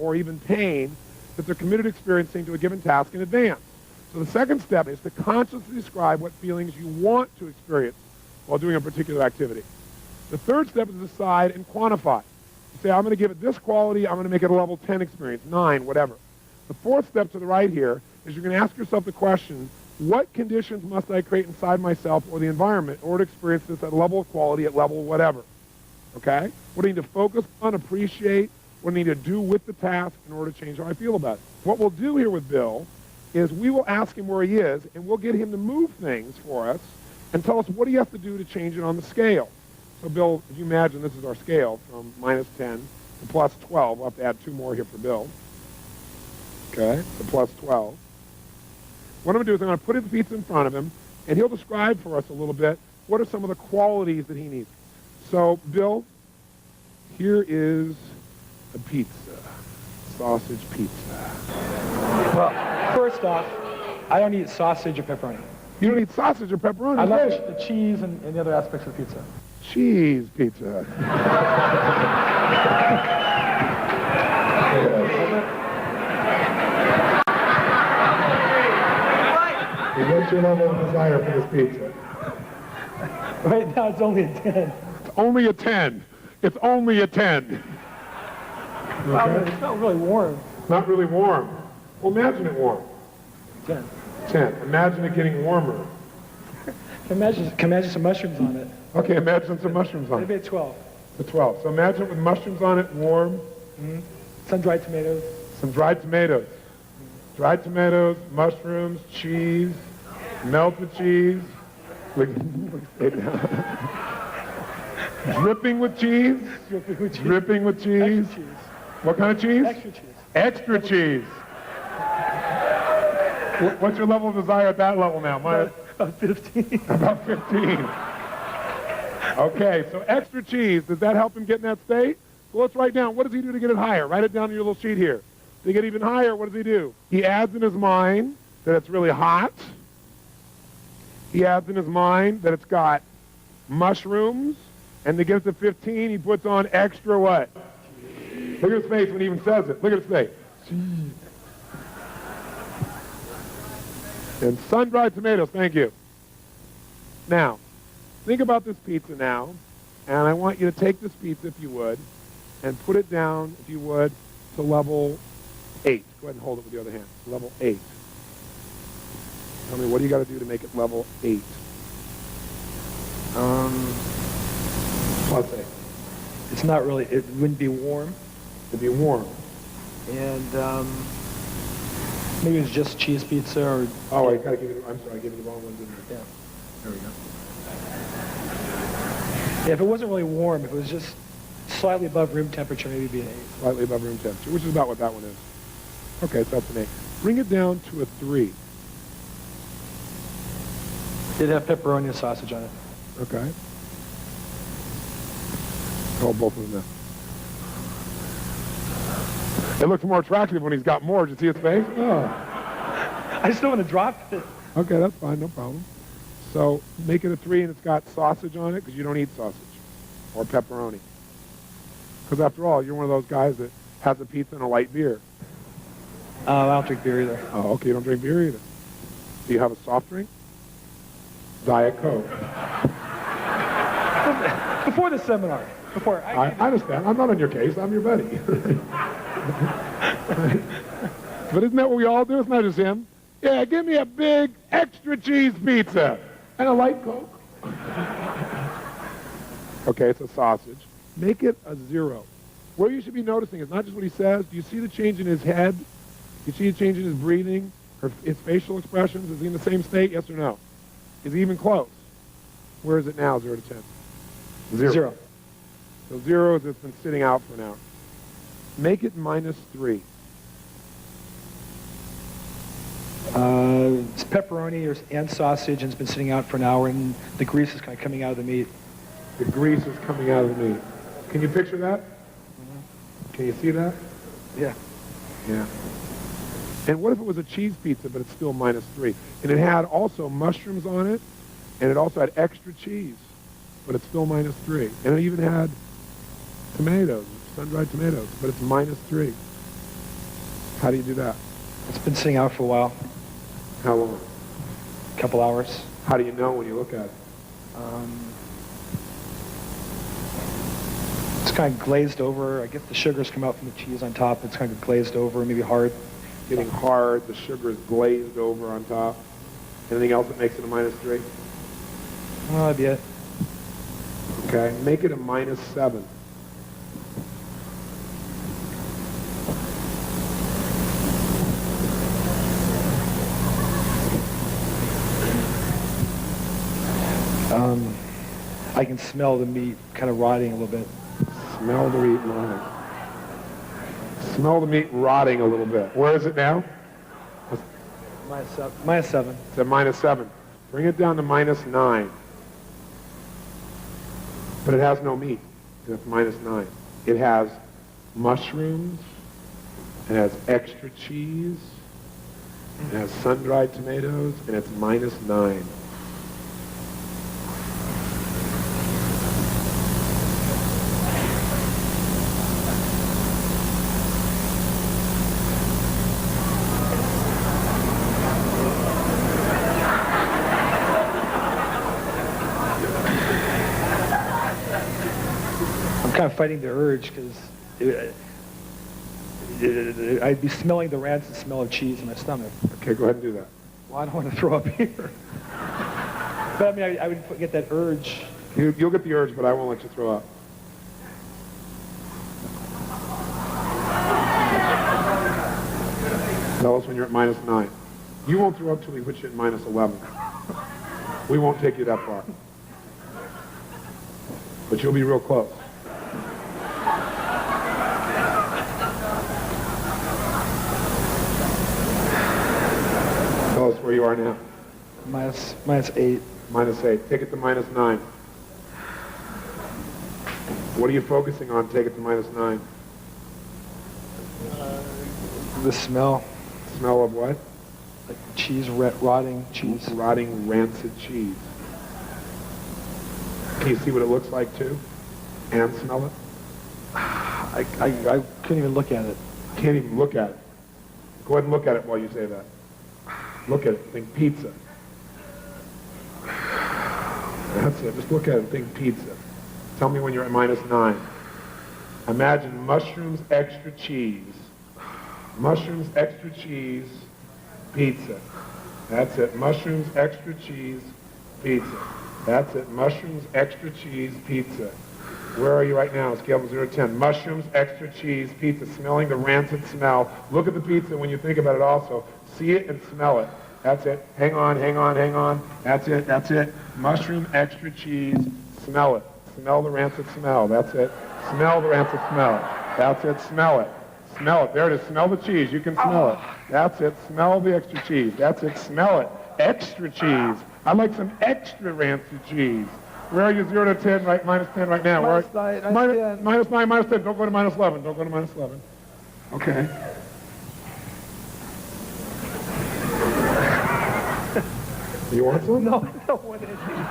or even pain that they're committed to experiencing to a given task in advance. So the second step is to consciously describe what feelings you want to experience while doing a particular activity. The third step is decide and quantify. You say, I'm going to give it this quality, I'm going to make it a level 10 experience, 9, whatever. The fourth step to the right here is you're going to ask yourself the question, what conditions must I create inside myself or the environment in order to experience this at a level of quality, at level whatever? Okay? What do I need to focus on, appreciate, what I need to do with the task in order to change how I feel about it? What we'll do here with Bill is we will ask him where he is, and we'll get him to move things for us and tell us what he has to do to change it on the scale. So, Bill, if you imagine this is our scale from -10 to +12. We'll have to add 2 more here for Bill. Okay, so +12. What I'm going to do is I'm going to put his pizza in front of him, and he'll describe for us a little bit what are some of the qualities that he needs. So, Bill, here is a pizza, sausage pizza. Well, first off, I don't eat sausage or pepperoni. You don't eat sausage or pepperoni? I love the cheese and the other aspects of pizza. Cheese pizza. What's your level of desire for this pizza? Right now it's only a 10. It's only a 10. It's only a 10. Okay? It's not really warm. Not really warm. Well, imagine it warm. 10. 10. Imagine it getting warmer. Can imagine some mushrooms on it. Okay, imagine some mushrooms on Maybe it. a 12. The 12. So imagine it with mushrooms on it, warm. Mm-hmm. Sun-dried tomatoes. Some dried tomatoes. Dried tomatoes, mushrooms, cheese, melted cheese. Dripping with cheese. Dripping with cheese. Dripping with cheese. Extra cheese. What kind of cheese? Extra cheese. Extra cheese. What's your level of desire at that level now? About 15. About 15. Okay, so extra cheese, does that help him get in that state? Well, let's write down, what does he do to get it higher? Write it down on your little sheet here. To get even higher, what does he do? He adds in his mind that it's really hot. He adds in his mind that it's got mushrooms. And to get it to 15, he puts on extra what? Look at his face when he even says it. Look at his face. And sun-dried tomatoes, thank you. Now, think about this pizza now, and I want you to take this pizza, if you would, and put it down, if you would, to level 8. Go ahead and hold it with the other hand. Level 8. Tell me, what do you got to do to make it level 8? +8. It's not really, it wouldn't be warm. It'd be warm. And maybe it's just cheese pizza or... Oh, I gotta give you, I'm sorry, I gave you the wrong one, didn't I? Yeah. There we go. Yeah, if it wasn't really warm, if it was just slightly above room temperature, maybe it'd be an 8. Slightly above room temperature, which is about what that one is. Okay, so that's an 8. Bring it down to a 3. Did have pepperoni and sausage on it. Okay. Hold both of them now. It looks more attractive when he's got more. Did you see his face? Oh. I just don't want to drop it. Okay, that's fine, no problem. So make it a 3 and it's got sausage on it because you don't eat sausage or pepperoni. Because after all, you're one of those guys that has a pizza and a light beer. I don't drink beer either. Oh, okay, you don't drink beer either. Do you have a soft drink? Diet Coke. Before the seminar. Before I understand. I'm not on your case. I'm your buddy. But isn't that what we all do? It's not just him. Yeah, give me a big extra cheese pizza and a light Coke. Okay, it's a sausage. Make it a 0. What you should be noticing is not just what he says. Do you see the change in his head? Do you see the change in his breathing? His facial expressions? Is he in the same state? Yes or no? Is he even close? Where is it now, 0 to 10? 0. So 0 is it's been sitting out for an hour. Make it -3. It's pepperoni and sausage, and it's been sitting out for an hour, and the grease is kind of coming out of the meat. The grease is coming out of the meat. Can you picture that? Mm-hmm. Can you see that? Yeah. Yeah. And what if it was a cheese pizza, but it's still -3? And it had also mushrooms on it, and it also had extra cheese, but it's still -3. And it even had tomatoes, sun-dried tomatoes, but it's -3. How do you do that? It's been sitting out for a while, How long? a couple hours. How do you know when you look at it? It's kind of glazed over. I guess the sugars come out from the cheese on top. It's kind of glazed over, maybe hard. Getting hard, the sugar is glazed over on top. Anything else that makes it a -3? Well, that'd be it. Okay, make it a -7. I can smell the meat kind of rotting a little bit. Smell the meat rotting. Smell the meat rotting a little bit. Where is it now? -7. It's at -7. Bring it down to -9. But it has no meat. It's -9. It has mushrooms. It has extra cheese. It has sun-dried tomatoes, and it's -9. I'm kind of fighting the urge because I'd be smelling the rancid smell of cheese in my stomach. Okay, go ahead and do that. Well, I don't want to throw up here. But I mean, I would get that urge. You'll get the urge, but I won't let you throw up. Tell us when you're at -9. You won't throw up till we put you at -11. We won't take you that far. But you'll be real close. Tell us where you are now. -8. -8. Take it to -9. What are you focusing on? Take it to -9. The smell. Smell of what? Like cheese, rotting cheese. Rotting, rancid cheese. Can you see what it looks like too? And smell it? I couldn't even look at it. Can't even look at it. Go ahead and look at it while you say that. Look at it. Think pizza. That's it. Just look at it. Think pizza. Tell me when you're at -9. Imagine mushrooms, extra cheese. Mushrooms, extra cheese, pizza. That's it. Mushrooms, extra cheese, pizza. That's it. Mushrooms, extra cheese, pizza. Where are you right now? Scale from 0 to 10. Mushrooms, extra cheese, pizza. Smelling the rancid smell. Look at the pizza when you think about it also. See it and smell it. That's it. Hang on, hang on, hang on. That's it, that's it. Mushroom, extra cheese. Smell it. Smell the rancid smell. That's it. Smell the rancid smell. That's it. Smell it. Smell it. There it is. Smell the cheese. You can smell it. That's it. Smell the extra cheese. That's it. Smell it. Extra cheese. I'd like some extra rancid cheese. Where are you? 0 to 10, right? -10 right now. -9, -9, -10. Don't go to -11. Don't go to -11. Okay. You want some? No, I don't want anything.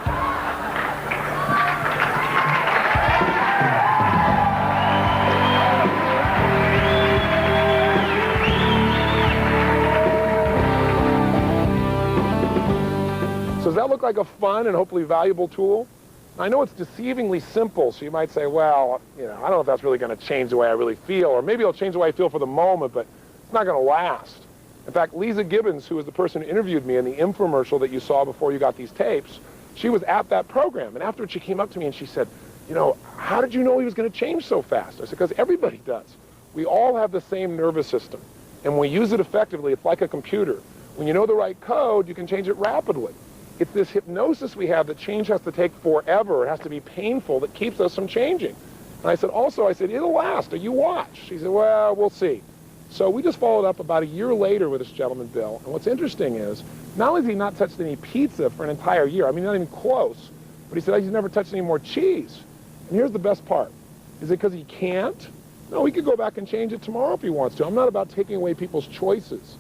So does that look like a fun and hopefully valuable tool? I know it's deceivingly simple, so you might say, well, I don't know if that's really going to change the way I really feel, or maybe it'll change the way I feel for the moment, but it's not going to last. In fact, Lisa Gibbons, who was the person who interviewed me in the infomercial that you saw before you got these tapes, she was at that program, and afterwards she came up to me and she said, how did you know he was going to change so fast? I said, because everybody does. We all have the same nervous system, and when we use it effectively, it's like a computer. When you know the right code, you can change it rapidly. It's this hypnosis we have that change has to take forever. It has to be painful that keeps us from changing. And I said, it'll last, or you watch. She said, well, we'll see. So we just followed up about a year later with this gentleman, Bill. And what's interesting is, not only has he not touched any pizza for an entire year, I mean, not even close, but he said he's never touched any more cheese. And here's the best part. Is it because he can't? No, he could go back and change it tomorrow if he wants to. I'm not about taking away people's choices.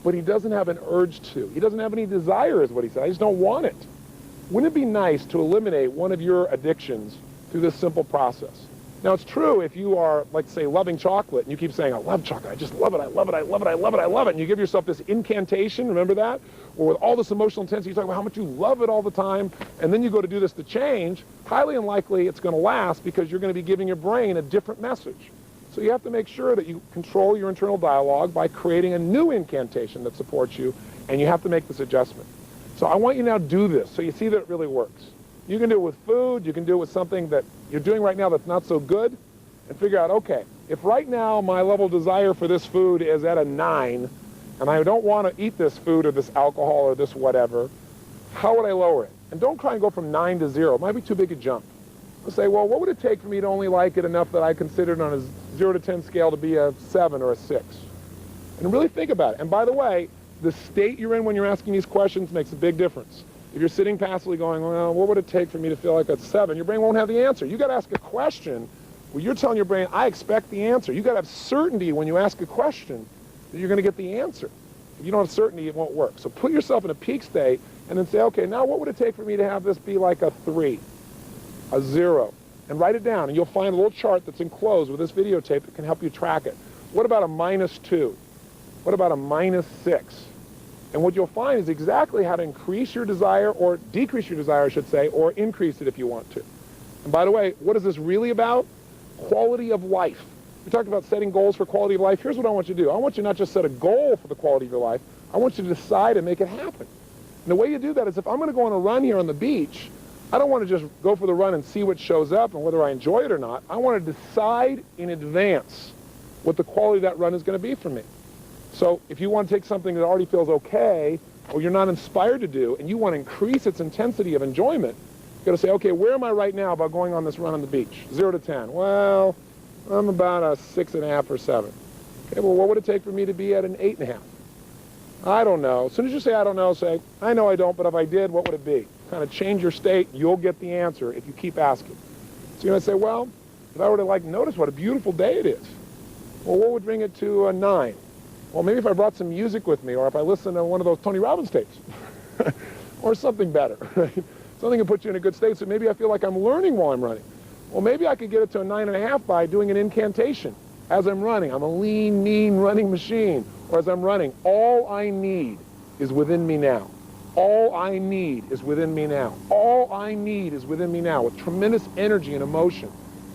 But he doesn't have an urge to. He doesn't have any desire, is what he said. I just don't want it. Wouldn't it be nice to eliminate one of your addictions through this simple process? Now, it's true if you are, like, say, loving chocolate, and you keep saying, I love chocolate, I just love it, I love it, I love it, I love it, I love it, and you give yourself this incantation, remember that? Or with all this emotional intensity, you talk about how much you love it all the time, and then you go to do this to change, highly unlikely it's going to last because you're going to be giving your brain a different message. So you have to make sure that you control your internal dialogue by creating a new incantation that supports you, and you have to make this adjustment. So I want you now to do this so you see that it really works. You can do it with food, you can do it with something that you're doing right now that's not so good, and figure out, okay, if right now my level of desire for this food is at a 9, and I don't want to eat this food or this alcohol or this whatever, how would I lower it? And don't try and go from 9 to 0. It might be too big a jump. Let's say, well, what would it take for me to only like it enough that I considered on a 0 to 10 scale to be a 7 or a 6? And really think about it. And by the way, the state you're in when you're asking these questions makes a big difference. If you're sitting passively going, well, what would it take for me to feel like a 7? Your brain won't have the answer. You got to ask a question where you're telling your brain, I expect the answer. You got to have certainty when you ask a question that you're going to get the answer. If you don't have certainty, it won't work. So put yourself in a peak state and then say, okay, now what would it take for me to have this be like a 3, a 0? And write it down, and you'll find a little chart that's enclosed with this videotape that can help you track it. What about a -2? What about a -6? And what you'll find is exactly how to increase your desire, or decrease your desire, I should say, or increase it if you want to. And by the way, what is this really about? Quality of life. We talked about setting goals for quality of life. Here's what I want you to do. I want you not just set a goal for the quality of your life. I want you to decide and make it happen. And the way you do that is if I'm going to go on a run here on the beach, I don't want to just go for the run and see what shows up and whether I enjoy it or not. I want to decide in advance what the quality of that run is going to be for me. So if you want to take something that already feels okay, or you're not inspired to do, and you want to increase its intensity of enjoyment, you've got to say, okay, where am I right now about going on this run on the beach? 0 to 10. Well, I'm about a 6.5 or 7. Okay, well, what would it take for me to be at an 8.5? I don't know. As soon as you say I don't know, say, I know I don't, but if I did, what would it be? Kind of change your state. You'll get the answer if you keep asking. So you're going to say, well, if I were to notice what a beautiful day it is, well, what would bring it to a 9? Well, maybe if I brought some music with me, or if I listened to one of those Tony Robbins tapes, or something better, right? Something that puts you in a good state, so maybe I feel like I'm learning while I'm running. Well, maybe I could get it to a 9.5 by doing an incantation as I'm running. I'm a lean, mean running machine. Or as I'm running, all I need is within me now. All I need is within me now. All I need is within me now, with tremendous energy and emotion.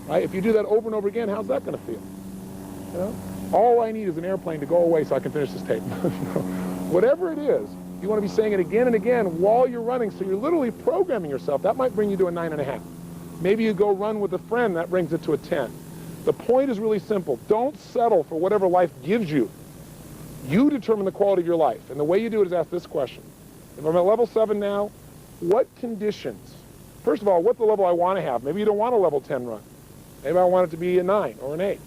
Right? If you do that over and over again, how's that going to feel? You know? All I need is an airplane to go away so I can finish this tape. Whatever it is, you want to be saying it again and again while you're running, so you're literally programming yourself. That might bring you to a 9.5. Maybe you go run with a friend, that brings it to a 10. The point is really simple. Don't settle for whatever life gives you. You determine the quality of your life. And the way you do it is ask this question. If I'm at level 7 now, what conditions? First of all, what's the level I want to have? Maybe you don't want a level 10 run. Maybe I want it to be a 9 or an 8.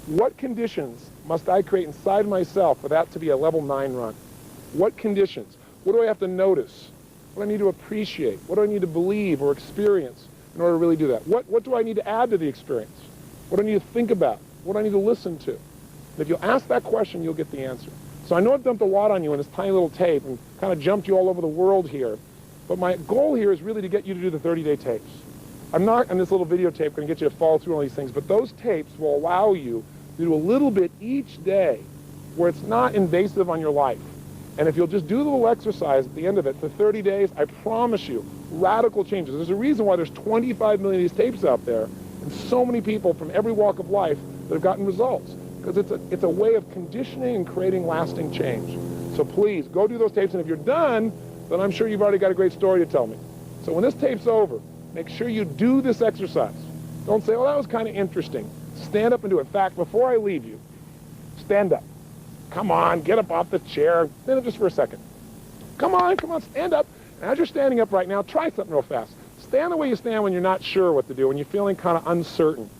What conditions must I create inside myself for that to be a level 9 run? What conditions? What do I have to notice? What do I need to appreciate? What do I need to believe or experience in order to really do that? What do I need to add to the experience? What do I need to think about? What do I need to listen to? And if you'll ask that question, you'll get the answer. So I know I've dumped a lot on you in this tiny little tape and kind of jumped you all over the world here, but my goal here is really to get you to do the 30-day tapes. I'm not, on this little videotape, going to get you to follow through all these things, but those tapes will allow you to do a little bit each day where it's not invasive on your life. And if you'll just do the little exercise at the end of it for 30 days, I promise you, radical changes. There's a reason why there's 25 million of these tapes out there and so many people from every walk of life that have gotten results. Because it's a way of conditioning and creating lasting change. So please, go do those tapes, and if you're done, then I'm sure you've already got a great story to tell me. So when this tape's over, make sure you do this exercise. Don't say, well, that was kind of interesting. Stand up and do it. In fact, before I leave you, stand up. Come on, get up off the chair. Stand up just for a second. Come on, stand up. And as you're standing up right now, try something real fast. Stand the way you stand when you're not sure what to do, when you're feeling kind of uncertain.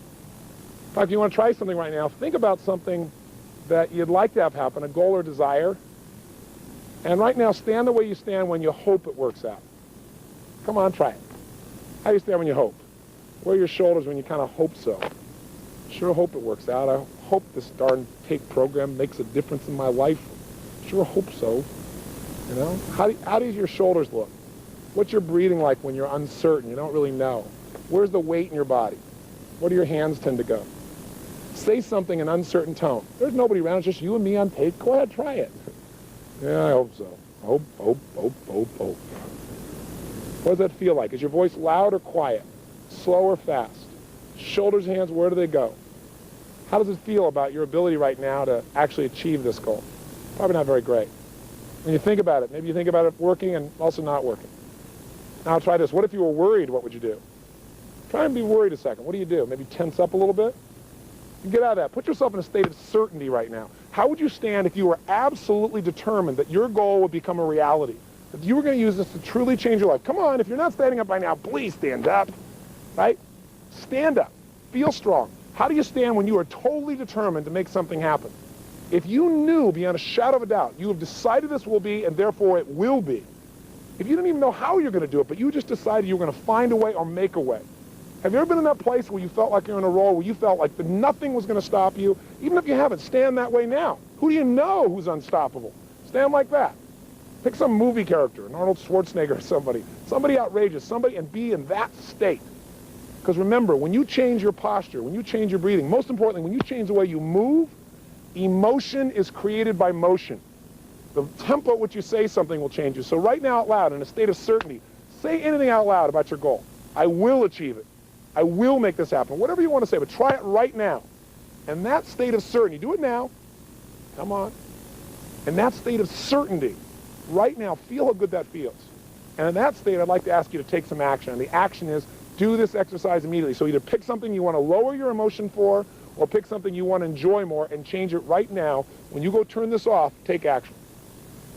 In fact, if you want to try something right now, think about something that you'd like to have happen, a goal or desire. And right now, stand the way you stand when you hope it works out. Come on, try it. How do you stand when you hope? Where are your shoulders when you kind of hope so? Sure hope it works out. I hope this darn tape program makes a difference in my life. Sure hope so. You know? How do your shoulders look? What's your breathing like when you're uncertain? You don't really know. Where's the weight in your body? Where do your hands tend to go? Say something in an uncertain tone. There's nobody around, it's just you and me on tape. Go ahead, try it. Yeah, I hope so. Hope. What does that feel like? Is your voice loud or quiet? Slow or fast? Shoulders, hands, where do they go? How does it feel about your ability right now to actually achieve this goal? Probably not very great. When you think about it, maybe you think about it working and also not working. Now try this. What if you were worried? What would you do? Try and be worried a second. What do you do? Maybe tense up a little bit? Get out of that. Put yourself in a state of certainty right now. How would you stand if you were absolutely determined that your goal would become a reality? That you were going to use this to truly change your life? Come on, if you're not standing up by now, please stand up. Right? Stand up. Feel strong. How do you stand when you are totally determined to make something happen? If you knew beyond a shadow of a doubt, you have decided this will be and therefore it will be. If you didn't even know how you're going to do it, but you just decided you were going to find a way or make a way. Have you ever been in that place where you felt like you're in a role, where you felt like nothing was going to stop you? Even if you haven't, stand that way now. Who do you know who's unstoppable? Stand like that. Pick some movie character, an Arnold Schwarzenegger or somebody outrageous, somebody, and be in that state. Because remember, when you change your posture, when you change your breathing, most importantly, when you change the way you move, emotion is created by motion. The tempo at which you say something will change you. So right now out loud, in a state of certainty, say anything out loud about your goal. I will achieve it. I will make this happen. Whatever you want to say, but try it right now. And that state of certainty, do it now. Come on. And that state of certainty, right now, feel how good that feels. And in that state, I'd like to ask you to take some action. And the action is, do this exercise immediately. So either pick something you want to lower your emotion for, or pick something you want to enjoy more and change it right now. When you go turn this off, take action.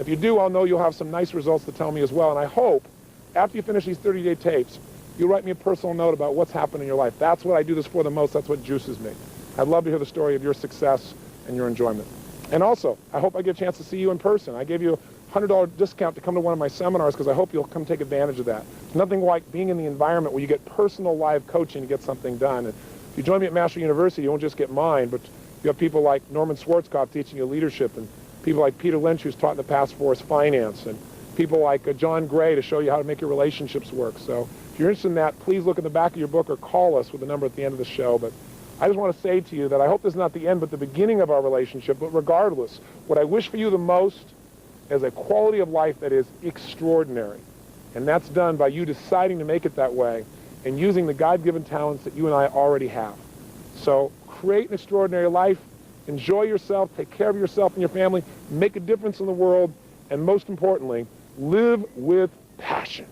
If you do, I'll know you'll have some nice results to tell me as well. And I hope, after you finish these 30-day tapes, you'll write me a personal note about what's happened in your life. That's what I do this for the most. That's what juices me. I'd love to hear the story of your success and your enjoyment. And also, I hope I get a chance to see you in person. I gave you a $100 discount to come to one of my seminars because I hope you'll come take advantage of that. There's nothing like being in the environment where you get personal live coaching to get something done. And if you join me at Master University, you won't just get mine, but you have people like Norman Schwarzkopf teaching you leadership, and people like Peter Lynch, who's taught in the past for us finance, and people like John Gray to show you how to make your relationships work. So if you're interested in that, please look in the back of your book or call us with the number at the end of the show. But I just want to say to you that I hope this is not the end but the beginning of our relationship. But regardless, what I wish for you the most is a quality of life that is extraordinary. And that's done by you deciding to make it that way and using the God-given talents that you and I already have. So create an extraordinary life, enjoy yourself, take care of yourself and your family, make a difference in the world, and most importantly, live with passion.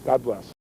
God bless.